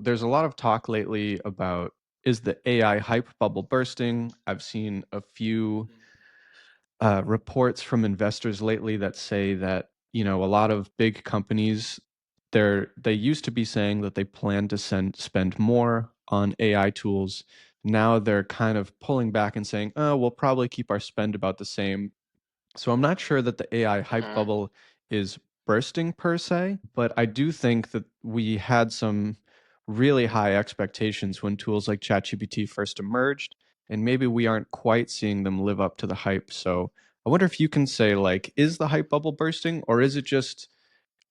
there's a lot of talk lately about, is the AI hype bubble bursting? I've seen a few reports from investors lately that say that, a lot of big companies, they used to be saying that they plan to spend more on AI tools. Now they're kind of pulling back and saying, oh, we'll probably keep our spend about the same. So I'm not sure that the AI hype Mhm. bubble is bursting per se, but I do think that we had some really high expectations when tools like ChatGPT first emerged, and maybe we aren't quite seeing them live up to the hype. So I wonder if you can say, like, is the hype bubble bursting, or is it just,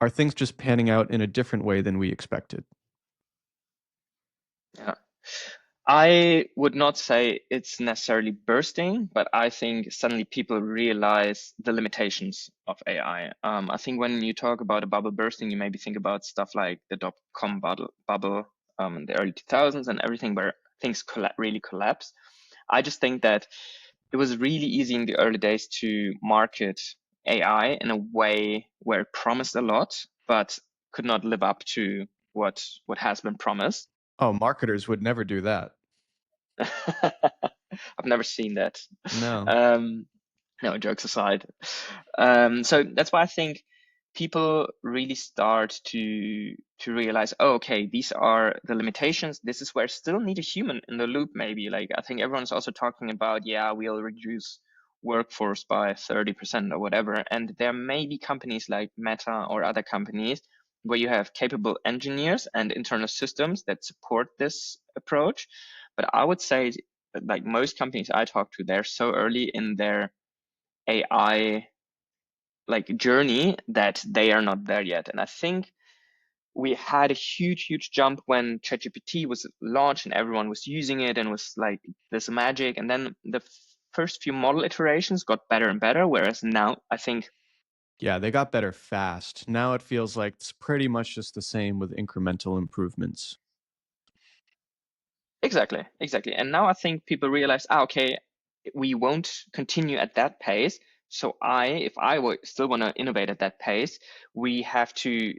are things just panning out in a different way than we expected? Yeah. I would not say it's necessarily bursting, but I think suddenly people realize the limitations of AI. I think when you talk about a bubble bursting, you maybe think about stuff like the dot-com bubble in the early 2000s and everything where things really collapsed. I just think that it was really easy in the early days to market AI in a way where it promised a lot, but could not live up to what has been promised. Oh, marketers would never do that. I've never seen that. No. Um, no, jokes aside. So that's why I think people really start to realize, oh, okay, these are the limitations. This is where still need a human in the loop, maybe. Like I think everyone's also talking about, yeah, we'll reduce workforce by 30% or whatever. And there may be companies like Meta or other companies where you have capable engineers and internal systems that support this approach. But I would say, like most companies I talk to, they're so early in their AI like journey that they are not there yet. And I think we had a huge jump when ChatGPT was launched and everyone was using it and was like this magic. And then the first few model iterations got better and better. Whereas now I think Yeah, they got better fast. Now it feels like it's pretty much just the same with incremental improvements. exactly. And now I think people realize, okay, we won't continue at that pace. So if I still want to innovate at that pace, we have to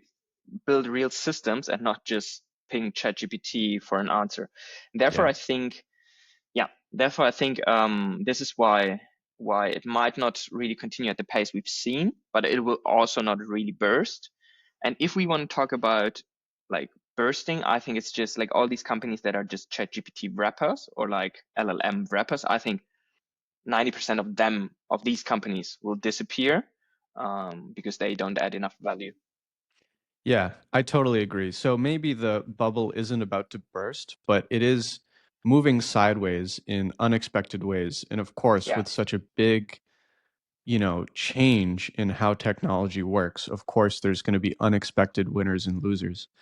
build real systems and not just ping ChatGPT for an answer. Therefore, Yeah. I think, yeah, therefore I think this is why it might not really continue at the pace we've seen, but it will also not really burst. And if we want to talk about like bursting, I think it's just like all these companies that are just ChatGPT wrappers or like LLM wrappers. I think 90% of them, of these companies, will disappear because they don't add enough value. Yeah, I totally agree. So maybe the bubble isn't about to burst, but it is moving sideways in unexpected ways. And of course, Yeah. with such a big, change in how technology works, of course, there's going to be unexpected winners and losers.